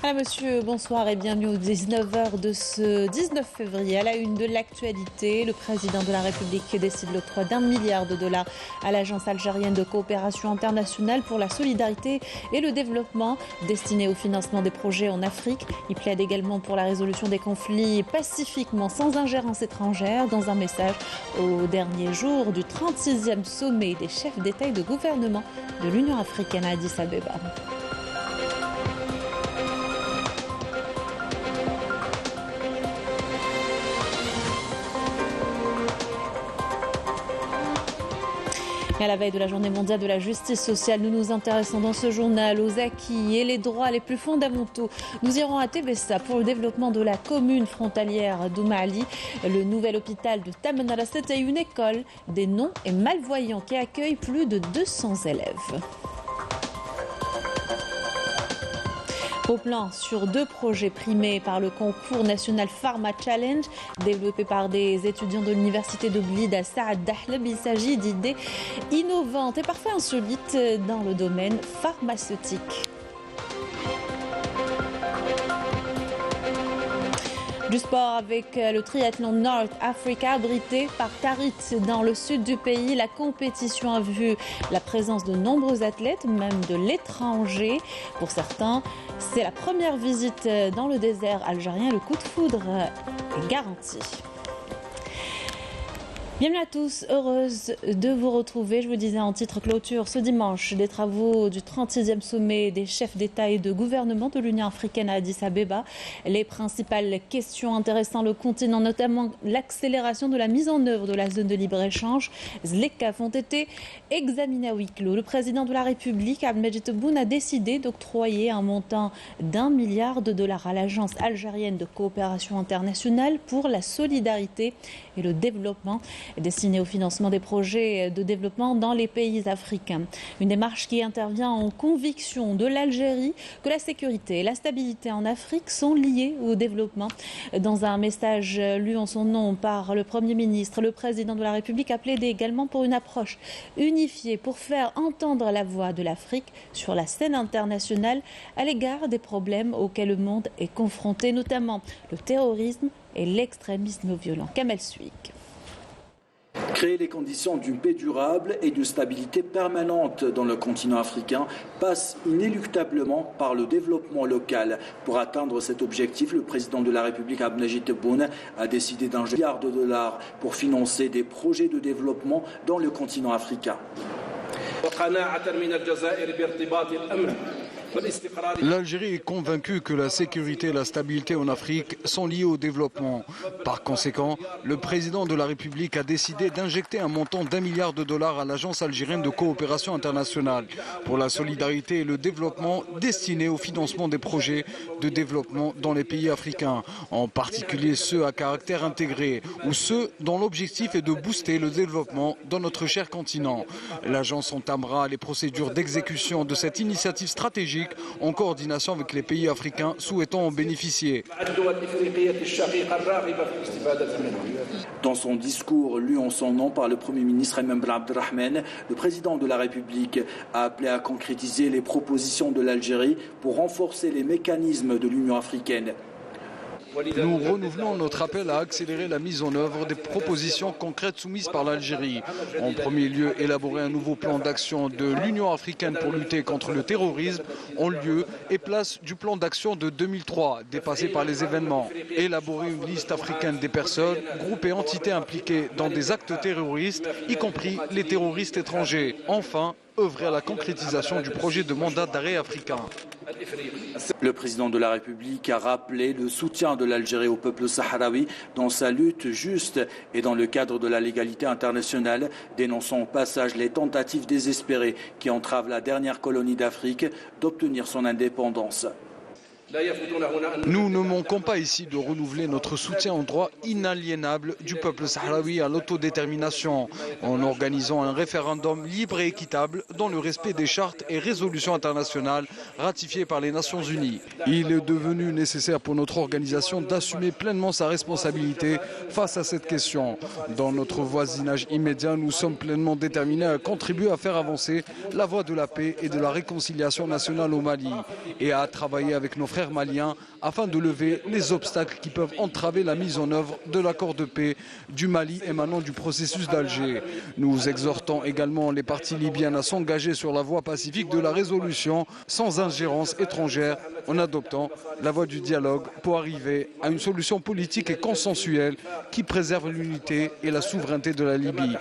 Voilà monsieur, bonsoir et bienvenue aux 19h de ce 19 février. À la une de l'actualité, le président de la République décide l'octroi d'1 milliard de dollars à l'Agence algérienne de coopération internationale pour la solidarité et le développement destiné au financement des projets en Afrique. Il plaide également pour la résolution des conflits pacifiquement sans ingérence étrangère dans un message au dernier jour du 36e sommet des chefs d'État et de gouvernement de l'Union africaine à Addis Abeba. Et à la veille de la journée mondiale de la justice sociale, nous nous intéressons dans ce journal aux acquis et les droits les plus fondamentaux. Nous irons à Tébessa pour le développement de la commune frontalière d'Oumali. Le nouvel hôpital de Tamanrasset est une école des non et malvoyants qui accueille plus de 200 élèves. Au plan sur 2 projets primés par le concours national Pharma Challenge, développé par des étudiants de l'université de Blida, Saad Dahleb. Il s'agit d'idées innovantes et parfois insolites dans le domaine pharmaceutique. Du sport avec le triathlon North Africa abrité par Tarit dans le sud du pays. La compétition a vu la présence de nombreux athlètes, même de l'étranger. Pour certains, c'est la première visite dans le désert algérien. Le coup de foudre est garanti. Bienvenue à tous, heureuse de vous retrouver. Je vous disais en titre clôture ce dimanche des travaux du 36e sommet des chefs d'État et de gouvernement de l'Union africaine à Addis Abeba. Les principales questions intéressant le continent, notamment l'accélération de la mise en œuvre de la zone de libre-échange, ZLECAf, ont été examinées à huis clos. Le président de la République, Abdelmadjid Tebboune, a décidé d'octroyer un montant d'1 milliard de dollars à l'Agence algérienne de coopération internationale pour la solidarité et le développement, destiné au financement des projets de développement dans les pays africains. Une démarche qui intervient en conviction de l'Algérie que la sécurité et la stabilité en Afrique sont liées au développement. Dans un message lu en son nom par le Premier ministre, le président de la République a plaidé également pour une approche unifiée pour faire entendre la voix de l'Afrique sur la scène internationale à l'égard des problèmes auxquels le monde est confronté, notamment le terrorisme et l'extrémisme violent. Kamel Suik. Créer les conditions d'une paix durable et de stabilité permanente dans le continent africain passe inéluctablement par le développement local. Pour atteindre cet objectif, le président de la République, Abdelmadjid Tebboune, a décidé d'1 milliard de dollars pour financer des projets de développement dans le continent africain. L'Algérie est convaincue que la sécurité et la stabilité en Afrique sont liées au développement. Par conséquent, le président de la République a décidé d'injecter un montant d'1 milliard de dollars à l'Agence algérienne de coopération internationale pour la solidarité et le développement destiné au financement des projets de développement dans les pays africains, en particulier ceux à caractère intégré ou ceux dont l'objectif est de booster le développement dans notre cher continent. L'agence entamera les procédures d'exécution de cette initiative stratégique en coordination avec les pays africains souhaitant en bénéficier. Dans son discours lu en son nom par le Premier ministre Ayman Ben Abdelrahman, le président de la République a appelé à concrétiser les propositions de l'Algérie pour renforcer les mécanismes de l'Union africaine. Nous renouvelons notre appel à accélérer la mise en œuvre des propositions concrètes soumises par l'Algérie. En premier lieu, élaborer un nouveau plan d'action de l'Union africaine pour lutter contre le terrorisme en lieu et place du plan d'action de 2003, dépassé par les événements. Élaborer une liste africaine des personnes, groupes et entités impliquées dans des actes terroristes, y compris les terroristes étrangers. Enfin, œuvrer à la concrétisation du projet de mandat d'arrêt africain. Le président de la République a rappelé le soutien de l'Algérie au peuple sahraoui dans sa lutte juste et dans le cadre de la légalité internationale, dénonçant au passage les tentatives désespérées qui entravent la dernière colonie d'Afrique d'obtenir son indépendance. Nous ne manquons pas ici de renouveler notre soutien au droit inaliénable du peuple sahraoui à l'autodétermination en organisant un référendum libre et équitable dans le respect des chartes et résolutions internationales ratifiées par les Nations Unies. Il est devenu nécessaire pour notre organisation d'assumer pleinement sa responsabilité face à cette question. Dans notre voisinage immédiat, nous sommes pleinement déterminés à contribuer à faire avancer la voie de la paix et de la réconciliation nationale au Mali et à travailler avec nos frères frères maliens afin de lever les obstacles qui peuvent entraver la mise en œuvre de l'accord de paix du Mali émanant du processus d'Alger. Nous exhortons également les parties libyennes à s'engager sur la voie pacifique de la résolution sans ingérence étrangère en adoptant la voie du dialogue pour arriver à une solution politique et consensuelle qui préserve l'unité et la souveraineté de la Libye.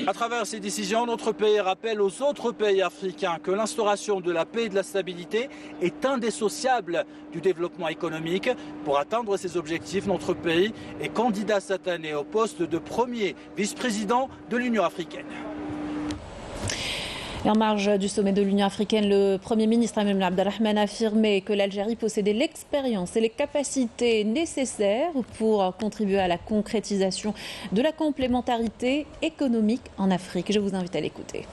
À travers ces décisions, notre pays rappelle aux autres pays africains que l'instauration de la paix et de la stabilité est indissociable du développement économique. Pour atteindre ces objectifs, notre pays est candidat cette année au poste de premier vice-président de l'Union africaine. Et en marge du sommet de l'Union africaine, le Premier ministre Mohamed Abdelrahman a affirmé que l'Algérie possédait l'expérience et les capacités nécessaires pour contribuer à la concrétisation de la complémentarité économique en Afrique. Je vous invite à l'écouter.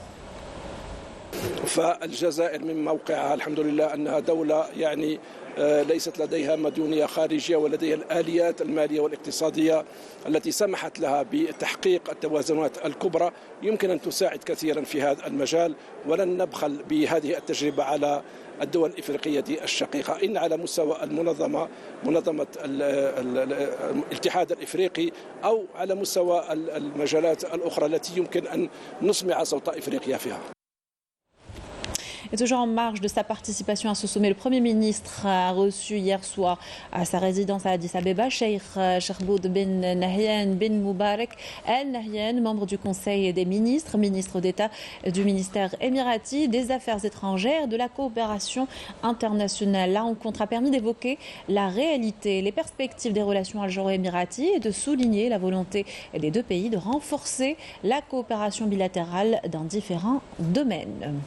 فالجزائر من موقعها الحمد لله أنها دولة ليست لديها مديونية خارجية ولديها الآليات المالية والاقتصادية التي سمحت لها بتحقيق التوازنات الكبرى يمكن أن تساعد كثيرا في هذا المجال ولن نبخل بهذه التجربة على الدول الإفريقية الشقيقة. إن على مستوى منظمة الاتحاد الإفريقي أو على مستوى المجالات الأخرى التي يمكن أن نسمع صوت إفريقيا فيها. Et toujours en marge de sa participation à ce sommet, le Premier ministre a reçu hier soir à sa résidence à Addis Abeba Cheikh Sherboud bin Nahyan bin Moubarak Al Nahyan, membre du Conseil des ministres, ministre d'État du ministère émirati des Affaires étrangères et de la coopération internationale. La rencontre a permis d'évoquer la réalité, les perspectives des relations algéro-émiraties et de souligner la volonté des deux pays de renforcer la coopération bilatérale dans différents domaines.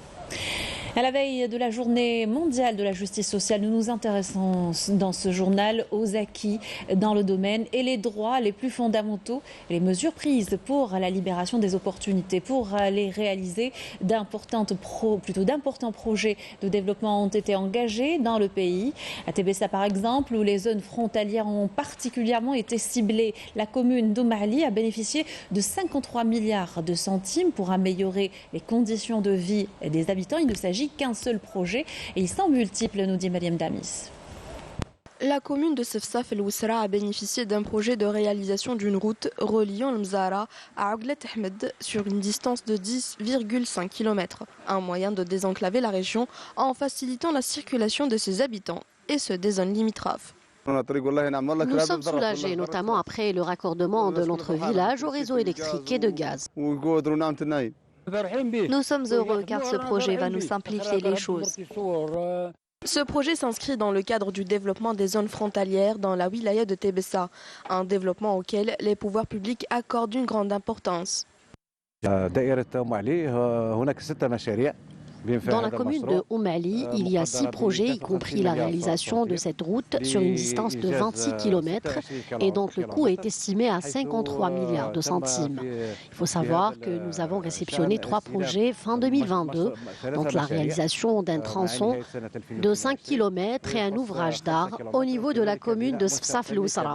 À la veille de la journée mondiale de la justice sociale, nous nous intéressons dans ce journal aux acquis dans le domaine et les droits les plus fondamentaux, les mesures prises pour la libération des opportunités. Pour les réaliser, d'importants projets de développement ont été engagés dans le pays. À Tébessa par exemple, où les zones frontalières ont particulièrement été ciblées, la commune d'Oumali a bénéficié de 53 milliards de centimes pour améliorer les conditions de vie des habitants. Il ne s'agit qu'un seul projet et ils sont multiples, nous dit Mariam Damis. La commune de Sefsaf El Oussra a bénéficié d'un projet de réalisation d'une route reliant le Mzara à Ouglet Ahmed sur une distance de 10,5 km. Un moyen de désenclaver la région en facilitant la circulation de ses habitants et ceux des zones limitrophes. Nous sommes soulagés, notamment après le raccordement de notre village au réseau électrique et de gaz. Nous sommes heureux car ce projet va nous simplifier les choses. Ce projet s'inscrit dans le cadre du développement des zones frontalières dans la wilaya de Tébessa, un développement auquel les pouvoirs publics accordent une grande importance. Dans la commune de Oumali, il y a 6 projets, y compris la réalisation de cette route sur une distance de 26 km et donc le coût est estimé à 53 milliards de centimes. Il faut savoir que nous avons réceptionné 3 projets fin 2022, donc la réalisation d'un tronçon de 5 km et un ouvrage d'art au niveau de la commune de Sefsaf El Oussra.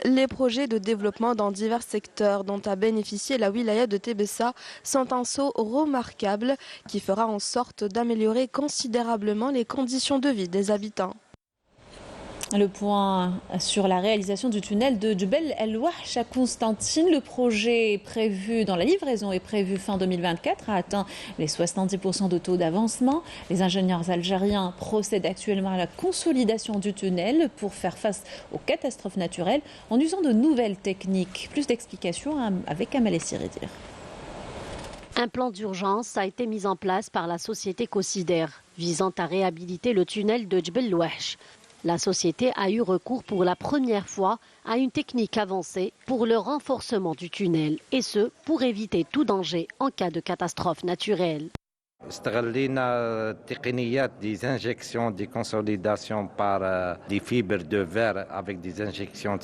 Les projets de développement dans divers secteurs dont a bénéficié la wilaya de Tébessa sont un saut remarquable qui fera en sorte d'améliorer considérablement les conditions de vie des habitants. Le point sur la réalisation du tunnel de Djebel El Wahsh à Constantine. Le projet prévu dans la livraison est prévu fin 2024, a atteint les 70% de taux d'avancement. Les ingénieurs algériens procèdent actuellement à la consolidation du tunnel pour faire face aux catastrophes naturelles en usant de nouvelles techniques. Plus d'explications avec Amal Siridir. Un plan d'urgence a été mis en place par la société Cosider visant à réhabiliter le tunnel de Djebel El Wahsh. La société a eu recours pour la première fois à une technique avancée pour le renforcement du tunnel, et ce, pour éviter tout danger en cas de catastrophe naturelle. استغلينا تقنيات des injections des consolidations par des fibres de verre avec des injections de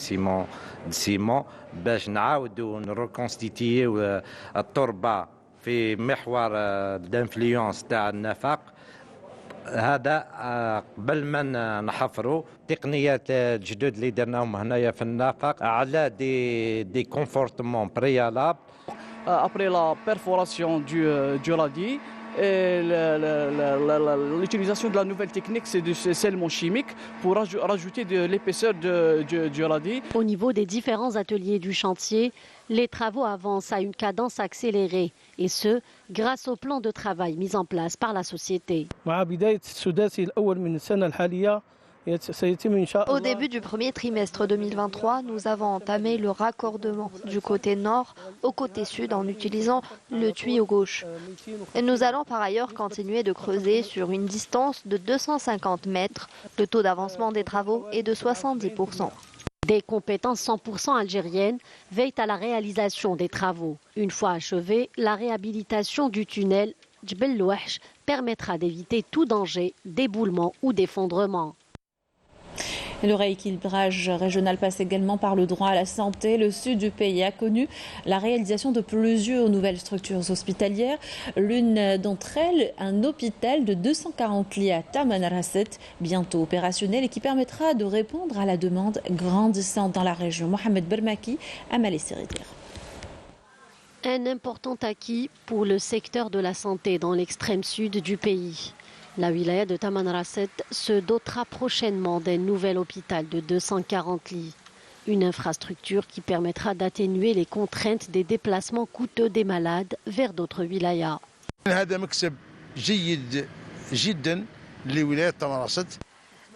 ciment باش نعاودوا نريكونستيتيو التربة في محور الانفلونس تاع النفق. هذا قبل ما نحفروا تقنيات جدد اللي درناهم هنايا في النفق على دي كونفورتمون بريالاب après la perforation du radis. L'utilisation de la nouvelle technique, c'est du scellement chimique pour rajouter de l'épaisseur du radis. Au niveau des différents ateliers du chantier, les travaux avancent à une cadence accélérée, et ce, grâce au plan de travail mis en place par la société. Au début du premier trimestre 2023, nous avons entamé le raccordement du côté nord au côté sud en utilisant le tuyau gauche. Et nous allons par ailleurs continuer de creuser sur une distance de 250 mètres. Le taux d'avancement des travaux est de 70%. Des compétences 100% algériennes veillent à la réalisation des travaux. Une fois achevée, la réhabilitation du tunnel Djbel Louache permettra d'éviter tout danger d'éboulement ou d'effondrement. Le rééquilibrage régional passe également par le droit à la santé. Le sud du pays a connu la réalisation de plusieurs nouvelles structures hospitalières. L'une d'entre elles, un hôpital de 240 lits à Tamanrasset, bientôt opérationnel et qui permettra de répondre à la demande grandissante dans la région. Mohamed Bermaki, Amalé Siridir. Un important acquis pour le secteur de la santé dans l'extrême sud du pays. La wilaya de Tamanrasset se dotera prochainement d'un nouvel hôpital de 240 lits. Une infrastructure qui permettra d'atténuer les contraintes des déplacements coûteux des malades vers d'autres wilayas.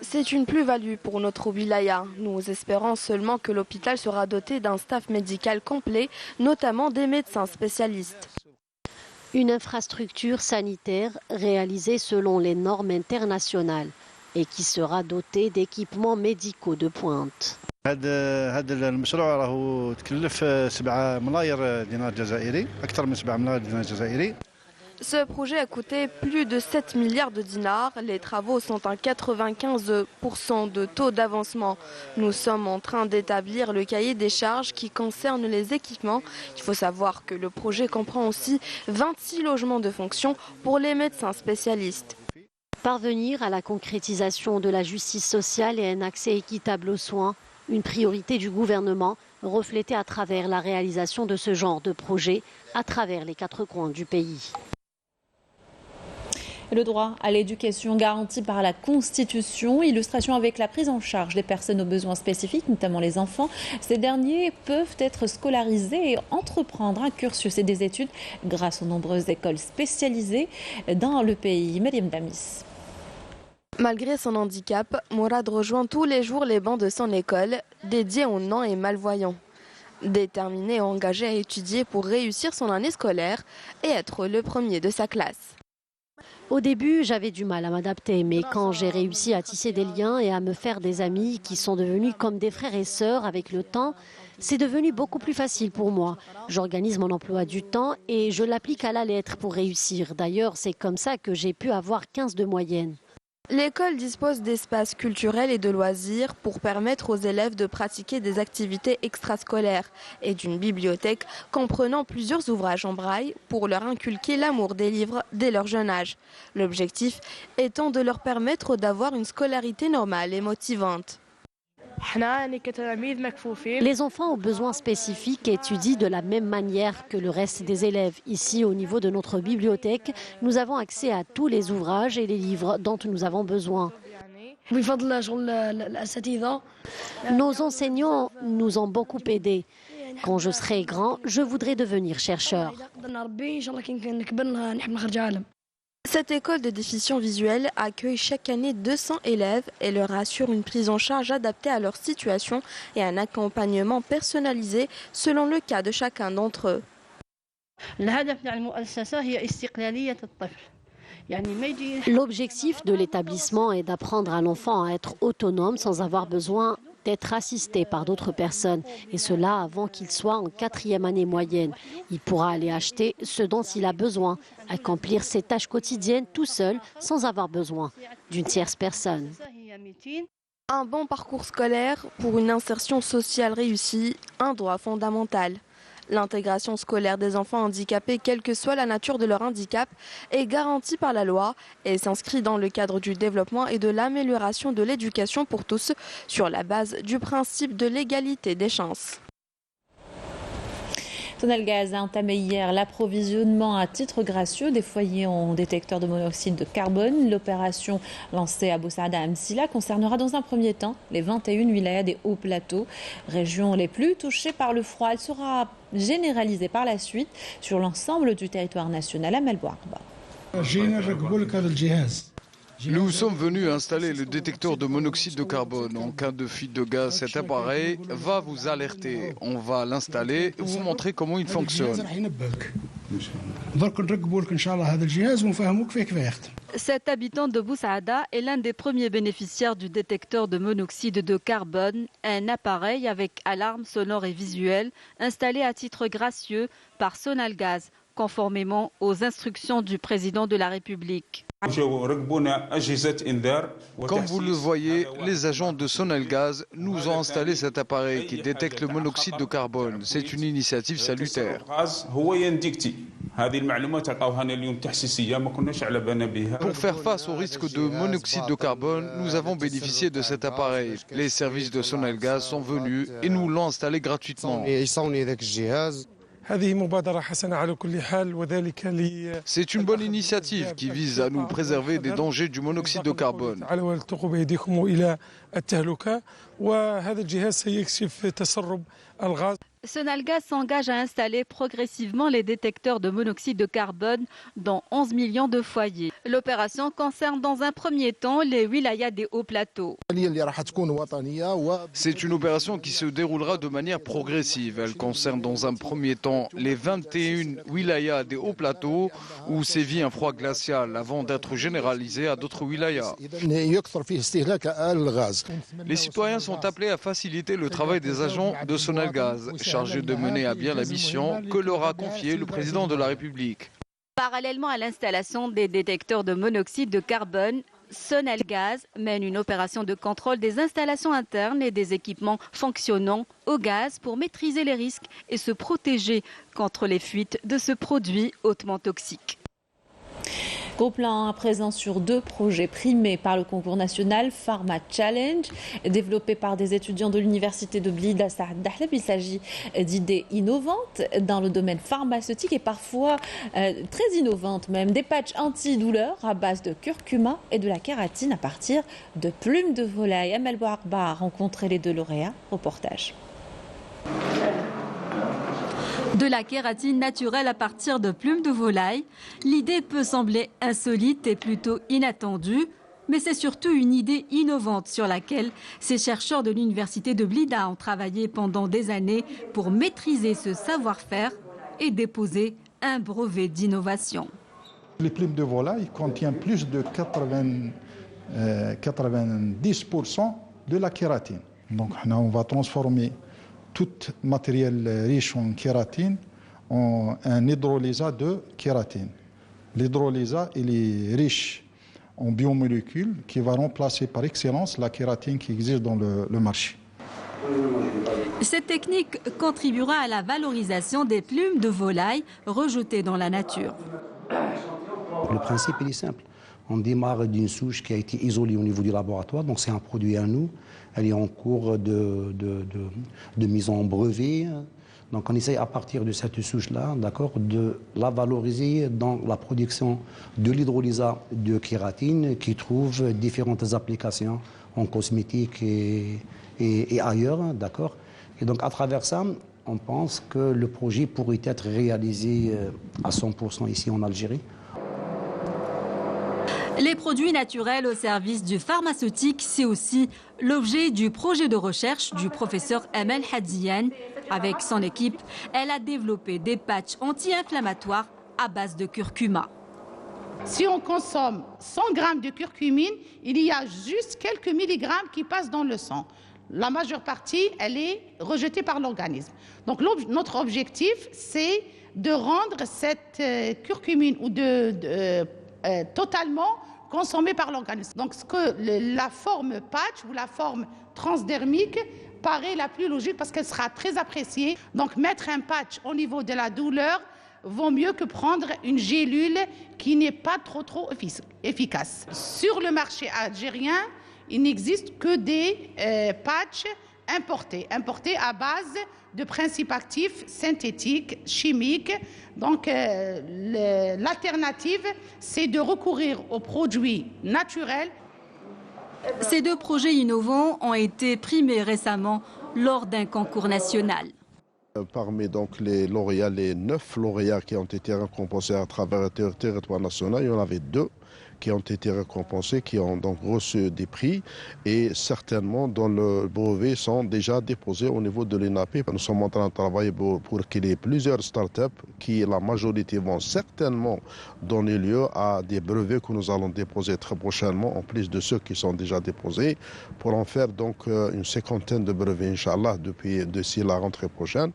C'est une plus-value pour notre wilaya. Nous espérons seulement que l'hôpital sera doté d'un staff médical complet, notamment des médecins spécialistes. Une infrastructure sanitaire réalisée selon les normes internationales et qui sera dotée d'équipements médicaux de pointe. Ce projet a coûté plus de 7 milliards de dinars. Les travaux sont à 95% de taux d'avancement. Nous sommes en train d'établir le cahier des charges qui concerne les équipements. Il faut savoir que le projet comprend aussi 26 logements de fonction pour les médecins spécialistes. Parvenir à la concrétisation de la justice sociale et un accès équitable aux soins, une priorité du gouvernement, reflétée à travers la réalisation de ce genre de projet à travers les 4 coins du pays. Le droit à l'éducation garanti par la Constitution, illustration avec la prise en charge des personnes aux besoins spécifiques, notamment les enfants. Ces derniers peuvent être scolarisés et entreprendre un cursus et des études grâce aux nombreuses écoles spécialisées dans le pays. Mariam Damis. Malgré son handicap, Mourad rejoint tous les jours les bancs de son école, dédiée aux non et malvoyants. Déterminé et engagé à étudier pour réussir son année scolaire et être le premier de sa classe. Au début, j'avais du mal à m'adapter, mais quand j'ai réussi à tisser des liens et à me faire des amis qui sont devenus comme des frères et sœurs avec le temps, c'est devenu beaucoup plus facile pour moi. J'organise mon emploi du temps et je l'applique à la lettre pour réussir. D'ailleurs, c'est comme ça que j'ai pu avoir 15 de moyenne. L'école dispose d'espaces culturels et de loisirs pour permettre aux élèves de pratiquer des activités extrascolaires et d'une bibliothèque comprenant plusieurs ouvrages en braille pour leur inculquer l'amour des livres dès leur jeune âge. L'objectif étant de leur permettre d'avoir une scolarité normale et motivante. Les enfants aux besoins spécifiques étudient de la même manière que le reste des élèves. Ici, au niveau de notre bibliothèque, nous avons accès à tous les ouvrages et les livres dont nous avons besoin. Nos enseignants nous ont beaucoup aidés. Quand je serai grand, je voudrais devenir chercheur. Cette école de déficients visuels accueille chaque année 200 élèves et leur assure une prise en charge adaptée à leur situation et un accompagnement personnalisé selon le cas de chacun d'entre eux. L'objectif de l'établissement est d'apprendre à l'enfant à être autonome sans avoir besoin d'être assisté par d'autres personnes, et cela avant qu'il soit en 4e année moyenne. Il pourra aller acheter ce dont il a besoin, accomplir ses tâches quotidiennes tout seul sans avoir besoin d'une tierce personne. Un bon parcours scolaire pour une insertion sociale réussie, un droit fondamental. L'intégration scolaire des enfants handicapés, quelle que soit la nature de leur handicap, est garantie par la loi et s'inscrit dans le cadre du développement et de l'amélioration de l'éducation pour tous sur la base du principe de l'égalité des chances. Sonalgaz a entamé hier l'approvisionnement à titre gracieux des foyers en détecteur de monoxyde de carbone. L'opération lancée à Bou Saada Amsila concernera dans un premier temps les 21 wilayas des hauts plateaux, régions les plus touchées par le froid. Elle sera généralisée par la suite sur l'ensemble du territoire national à Melbourne. Nous sommes venus installer le détecteur de monoxyde de carbone. En cas de fuite de gaz, cet appareil va vous alerter. On va l'installer et vous montrer comment il fonctionne. Cet habitant de Bou Saada est l'un des premiers bénéficiaires du détecteur de monoxyde de carbone, un appareil avec alarme sonore et visuelle installé à titre gracieux par Sonalgaz, conformément aux instructions du président de la République. Comme vous le voyez, les agents de Sonalgaz nous ont installé cet appareil qui détecte le monoxyde de carbone. C'est une initiative salutaire. Pour faire face au risque de monoxyde de carbone, nous avons bénéficié de cet appareil. Les services de Sonalgaz sont venus et nous l'ont installé gratuitement. C'est une bonne initiative qui vise à nous préserver des dangers du monoxyde de carbone. Sonalgaz s'engage à installer progressivement les détecteurs de monoxyde de carbone dans 11 millions de foyers. L'opération concerne dans un premier temps les wilayas des hauts plateaux. C'est une opération qui se déroulera de manière progressive. Elle concerne dans un premier temps les 21 wilayas des hauts plateaux où sévit un froid glacial avant d'être généralisé à d'autres wilayas. Les citoyens sont appelés à faciliter le travail des agents de Sonalgaz, chargés de mener à bien la mission que leur a confiée le président de la République. Parallèlement à l'installation des détecteurs de monoxyde de carbone, Sonalgaz mène une opération de contrôle des installations internes et des équipements fonctionnant au gaz pour maîtriser les risques et se protéger contre les fuites de ce produit hautement toxique. Gros plan à présent sur 2 projets primés par le concours national Pharma Challenge, développé par des étudiants de l'université de Blida Saad Dahleb. Il s'agit d'idées innovantes dans le domaine pharmaceutique et parfois très innovantes même. Des patchs antidouleurs à base de curcuma et de la kératine à partir de plumes de volaille. Amel Bouarba a rencontré les 2 lauréats. Reportage. De la kératine naturelle à partir de plumes de volaille, l'idée peut sembler insolite et plutôt inattendue, mais c'est surtout une idée innovante sur laquelle ces chercheurs de l'université de Blida ont travaillé pendant des années pour maîtriser ce savoir-faire et déposer un brevet d'innovation. Les plumes de volaille contiennent plus de 90% de la kératine. Donc on va transformer tout matériel riche en kératine en un hydrolysat de kératine. L'hydrolysat est riche en biomolécules qui va remplacer par excellence la kératine qui existe dans le marché. Cette technique contribuera à la valorisation des plumes de volaille rejetées dans la nature. Le principe il est simple. On démarre d'une souche qui a été isolée au niveau du laboratoire, donc c'est un produit à nous. Elle est en cours de mise en brevet. Donc on essaie à partir de cette souche-là, d'accord, de la valoriser dans la production de l'hydrolysat de kératine qui trouve différentes applications en cosmétique et ailleurs, d'accord. Et donc à travers ça, on pense que le projet pourrait être réalisé à 100% ici en Algérie. Les produits naturels au service du pharmaceutique, c'est aussi l'objet du projet de recherche du professeur Amel Hadiyan. Avec son équipe, elle a développé des patchs anti-inflammatoires à base de curcuma. Si on consomme 100 grammes de curcumine, il y a juste quelques milligrammes qui passent dans le sang. La majeure partie, elle est rejetée par l'organisme. Donc notre objectif, c'est de rendre cette curcumine ou totalement consommée par l'organisme. Donc la forme patch ou la forme transdermique paraît la plus logique parce qu'elle sera très appréciée. Donc mettre un patch au niveau de la douleur vaut mieux que prendre une gélule qui n'est pas trop efficace. Sur le marché algérien, il n'existe que des patchs importés à base de principes actifs synthétiques, chimiques. Donc l'alternative, c'est de recourir aux produits naturels. Ces 2 projets innovants ont été primés récemment lors d'un concours national. Parmi donc les lauréats, les 9 lauréats qui ont été récompensés à travers le territoire national, il y en avait 2 qui ont été récompensés, qui ont donc reçu des prix et certainement dont le brevet sont déjà déposés au niveau de l'ENAP. Nous sommes en train de travailler pour qu'il y ait plusieurs startups qui, la majorité, vont certainement donner lieu à des brevets que nous allons déposer très prochainement, en plus de ceux qui sont déjà déposés, pour en faire donc une 50aine de brevets, Inch'Allah, d'ici la rentrée prochaine.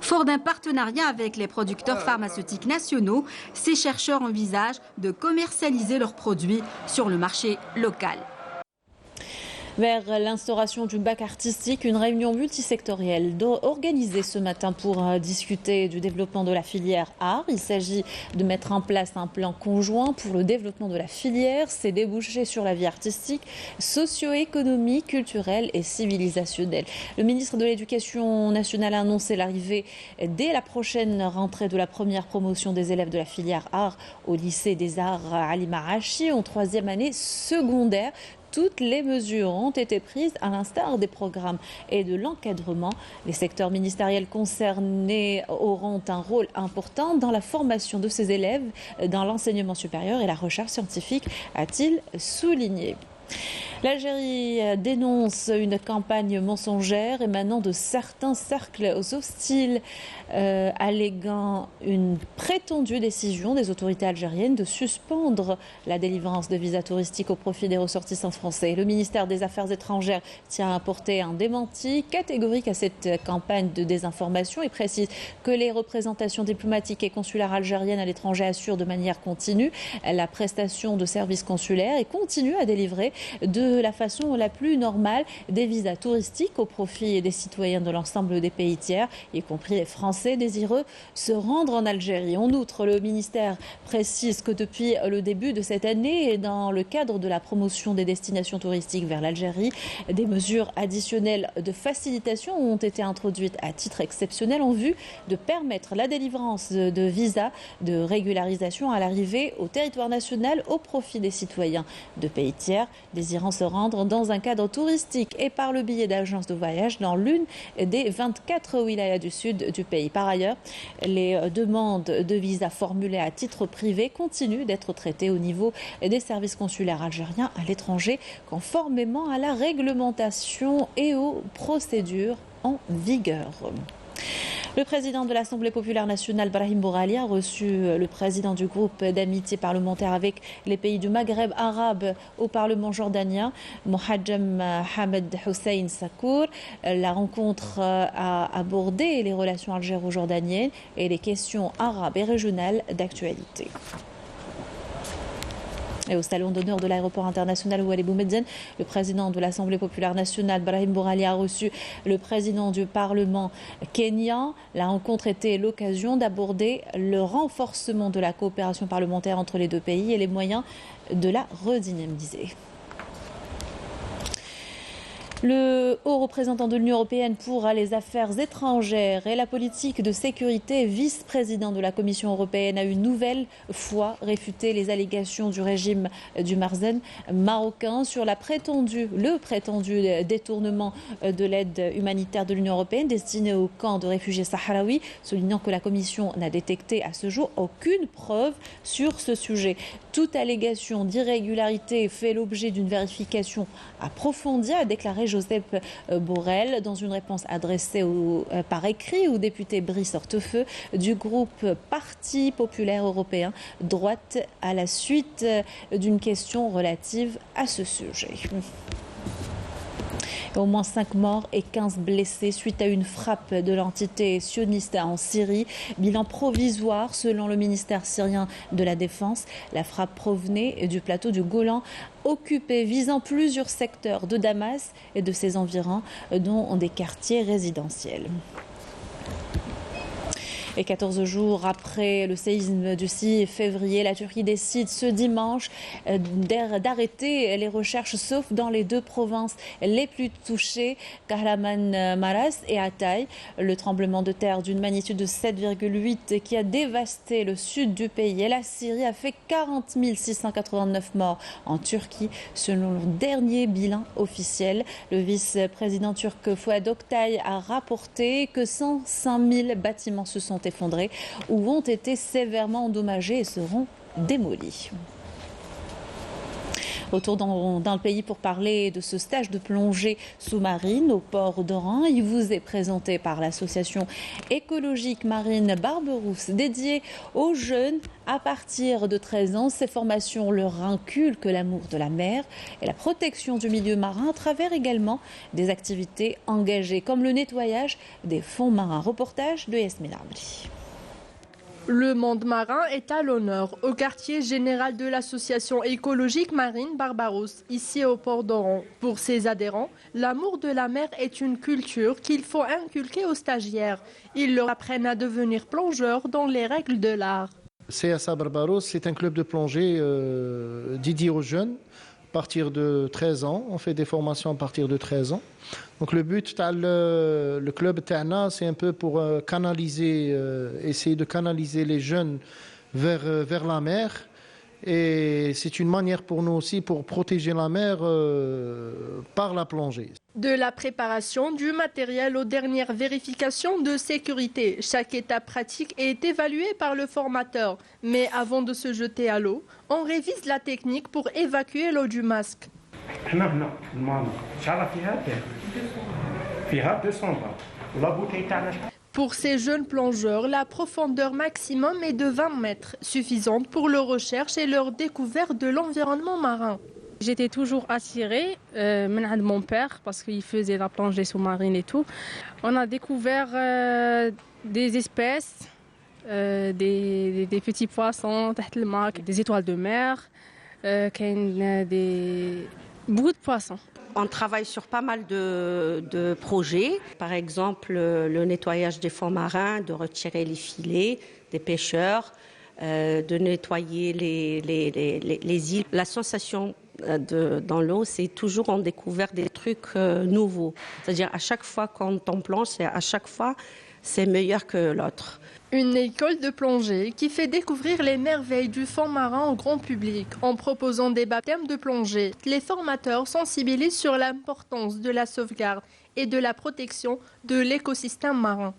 Fort d'un partenariat avec les producteurs pharmaceutiques nationaux, ces chercheurs envisagent de commercialiser leurs produits sur le marché local. Vers l'instauration du bac artistique, une réunion multisectorielle organisée ce matin pour discuter du développement de la filière art. Il s'agit de mettre en place un plan conjoint pour le développement de la filière. C'est débouché sur la vie artistique, socio-économique, culturelle et civilisationnelle. Le ministre de l'Éducation nationale a annoncé l'arrivée dès la prochaine rentrée de la première promotion des élèves de la filière art au lycée des arts Ali Marachi en 3e année secondaire. Toutes les mesures ont été prises à l'instar des programmes et de l'encadrement. Les secteurs ministériels concernés auront un rôle important dans la formation de ces élèves, dans l'enseignement supérieur et la recherche scientifique, a-t-il souligné. L'Algérie dénonce une campagne mensongère émanant de certains cercles hostiles, alléguant une prétendue décision des autorités algériennes de suspendre la délivrance de visas touristiques au profit des ressortissants français. Le ministère des Affaires étrangères tient à apporter un démenti catégorique à cette campagne de désinformation et précise que les représentations diplomatiques et consulaires algériennes à l'étranger assurent de manière continue la prestation de services consulaires et continuent à délivrer de la façon la plus normale des visas touristiques au profit des citoyens de l'ensemble des pays tiers, y compris les Français désireux se rendre en Algérie. En outre, le ministère précise que depuis le début de cette année, dans le cadre de la promotion des destinations touristiques vers l'Algérie, des mesures additionnelles de facilitation ont été introduites à titre exceptionnel en vue de permettre la délivrance de visas de régularisation à l'arrivée au territoire national au profit des citoyens de pays tiers désirant se rendre dans un cadre touristique et par le biais d'agences de voyage dans l'une des 24 wilayas du sud du pays. Par ailleurs, les demandes de visa formulées à titre privé continuent d'être traitées au niveau des services consulaires algériens à l'étranger, conformément à la réglementation et aux procédures en vigueur. Le président de l'Assemblée populaire nationale, Brahim Bourali, a reçu le président du groupe d'amitié parlementaire avec les pays du Maghreb arabe au Parlement jordanien, Mohadjem Hamed Hussein Sakour. La rencontre a abordé les relations algéro-jordaniennes et les questions arabes et régionales d'actualité. Et au salon d'honneur de l'aéroport international Ouali Boumediene, le président de l'Assemblée populaire nationale, Brahim Bourali, a reçu le président du Parlement kenyan. La rencontre était l'occasion d'aborder le renforcement de la coopération parlementaire entre les deux pays et les moyens de la redynamiser. Le haut représentant de l'Union européenne pour les affaires étrangères et la politique de sécurité, vice-président de la Commission européenne, a une nouvelle fois réfuté les allégations du régime du Marzen marocain sur le prétendu détournement de l'aide humanitaire de l'Union européenne destinée au camp de réfugiés sahraouis, soulignant que la Commission n'a détecté à ce jour aucune preuve sur ce sujet. Toute allégation d'irrégularité fait l'objet d'une vérification approfondie, a déclaré Josep Borrell dans une réponse adressée par écrit au député Brice Hortefeux du groupe Parti populaire européen droite à la suite d'une question relative à ce sujet. Au moins 5 morts et 15 blessés suite à une frappe de l'entité sioniste en Syrie. Bilan provisoire selon le ministère syrien de la Défense. La frappe provenait du plateau du Golan occupé, visant plusieurs secteurs de Damas et de ses environs, dont des quartiers résidentiels. Et 14 jours après le séisme du 6 février, la Turquie décide ce dimanche d'arrêter les recherches, sauf dans les deux provinces les plus touchées, Kahramanmaraş et Hatay. Le tremblement de terre d'une magnitude de 7,8 qui a dévasté le sud du pays et la Syrie a fait 40 689 morts en Turquie, selon le dernier bilan officiel. Le vice-président turc Fuat Oktay a rapporté que 105 000 bâtiments se sont effondrés ou ont été sévèrement endommagés et seront démolis. Retour dans le pays pour parler de ce stage de plongée sous-marine au port d'Oran. Il vous est présenté par l'association écologique marine Barberousse, dédiée aux jeunes à partir de 13 ans. Ces formations leur inculquent l'amour de la mer et la protection du milieu marin à travers également des activités engagées comme le nettoyage des fonds marins. Reportage de Yasmine Abli. Le monde marin est à l'honneur au quartier général de l'association écologique marine Barberousse, ici au port d'Oran. Pour ses adhérents, l'amour de la mer est une culture qu'il faut inculquer aux stagiaires. Ils leur apprennent à devenir plongeurs dans les règles de l'art. CSA Barberousse, c'est un club de plongée dédié aux jeunes. À partir de 13 ans, on fait des formations à partir de 13 ans. Donc le but le club Ta'na, c'est un peu pour essayer de canaliser les jeunes vers la mer. Et c'est une manière pour nous aussi pour protéger la mer par la plongée. De la préparation du matériel aux dernières vérifications de sécurité, chaque étape pratique est évaluée par le formateur. Mais avant de se jeter à l'eau, on révise la technique pour évacuer l'eau du masque. Pour ces jeunes plongeurs, la profondeur maximum est de 20 mètres, suffisante pour leur recherche et leur découverte de l'environnement marin. J'étais toujours attirée de mon père parce qu'il faisait la plongée sous-marine et tout. On a découvert des espèces, des petits poissons, des étoiles de mer, beaucoup de poissons. On travaille sur pas mal de projets, par exemple le nettoyage des fonds marins, de retirer les filets des pêcheurs, de nettoyer les îles. La sensation dans l'eau, c'est toujours on découvre des trucs nouveaux. C'est-à-dire à chaque fois qu'on plonge, à chaque fois c'est meilleur que l'autre. Une école de plongée qui fait découvrir les merveilles du fond marin au grand public. En proposant des baptêmes de plongée, les formateurs sensibilisent sur l'importance de la sauvegarde et de la protection de l'écosystème marin.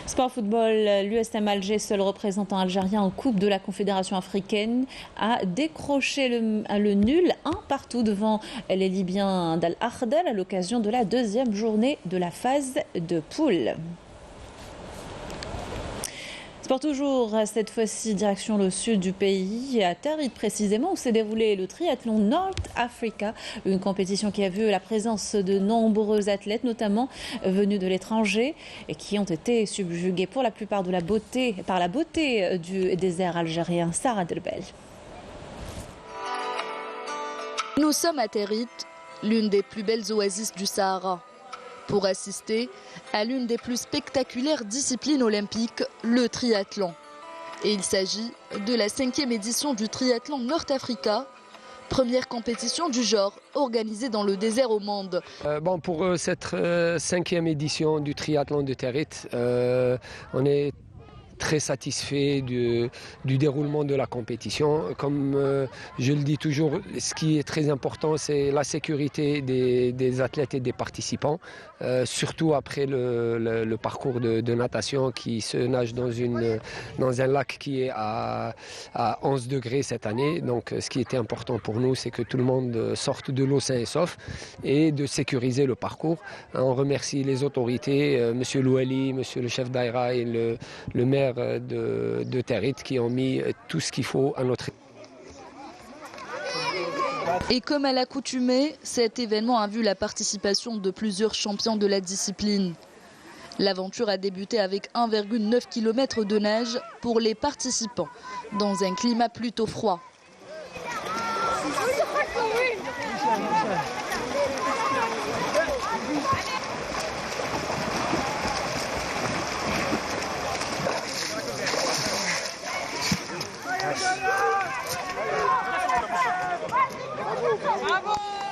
Sport football, l'USM Alger, seul représentant algérien en Coupe de la Confédération africaine, a décroché le nul 1-1 devant les Libyens d'Al-Akhdar à l'occasion de la deuxième journée de la phase de poule. Sport toujours, cette fois-ci direction le sud du pays, à Tarit précisément, où s'est déroulé le triathlon North Africa, une compétition qui a vu la présence de nombreux athlètes, notamment venus de l'étranger, et qui ont été subjugués pour la plupart par la beauté du désert algérien. Sarah Delbel. Nous sommes à Tarit, l'une des plus belles oasis du Sahara, pour assister à l'une des plus spectaculaires disciplines olympiques, le triathlon. Et il s'agit de la 5e édition du triathlon North Africa, première compétition du genre organisée dans le désert au monde. Pour cette 5e édition du triathlon de Tarit, on est très satisfait du déroulement de la compétition. Comme je le dis toujours, ce qui est très important, c'est la sécurité des athlètes et des participants, surtout après le parcours de natation qui se nage dans un lac qui est à 11 degrés cette année. Donc ce qui était important pour nous, c'est que tout le monde sorte de l'eau sain et sauf et de sécuriser le parcours. On remercie les autorités, M. Louali, M. le chef d'Aïra et le maire de Tarit qui ont mis tout ce qu'il faut à notre. Et comme à l'accoutumée, cet événement a vu la participation de plusieurs champions de la discipline. L'aventure a débuté avec 1,9 km de nage pour les participants, dans un climat plutôt froid.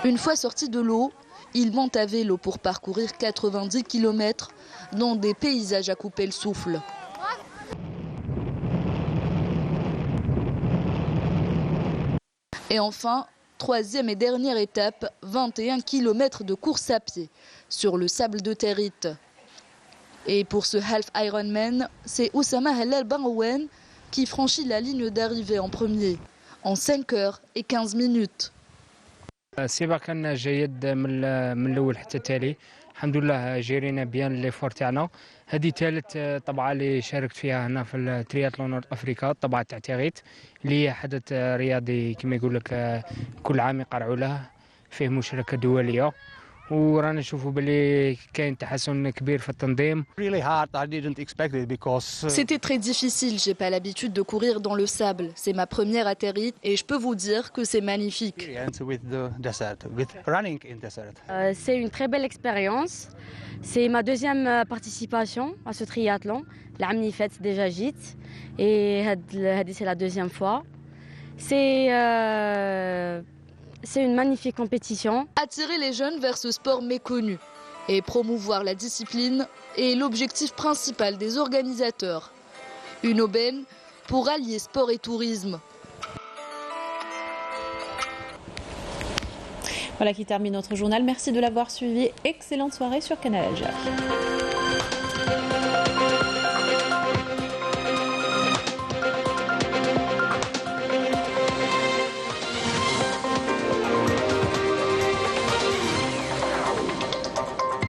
Une fois sortis de l'eau, ils montent à vélo pour parcourir 90 km dans des paysages à couper le souffle. Et enfin, troisième et dernière étape, 21 km de course à pied sur le sable de Territe. Et pour ce Half Ironman, c'est Oussama Hellal Barouen qui franchit la ligne d'arrivée en premier, en 5 heures et 15 minutes. السباق كان جيد من الاول حتى التالي الحمد لله جرينا بيان ليفور تاعنا. هذه ثالث طبعه اللي شاركت فيها هنا في الترياتلون نورد افريكا، الطبعه تاع تيغيت اللي هي حدث رياضي كما يقول لك كل عام يقرعوا له، فيه مشاركه دوليه ورانا نشوفوا باللي كاين تحسن كبير في التنظيم. C'était très difficile, j'ai pas l'habitude de courir dans le sable. C'est ma première à Territe et je peux vous dire que c'est magnifique. C'est une très belle expérience. C'est ma deuxième participation à ce triathlon. العام اللي فات déjà جيت et هذه c'est la deuxième fois. C'est une magnifique compétition. Attirer les jeunes vers ce sport méconnu et promouvoir la discipline est l'objectif principal des organisateurs. Une aubaine pour allier sport et tourisme. Voilà qui termine notre journal. Merci de l'avoir suivi. Excellente soirée sur Canal Alger.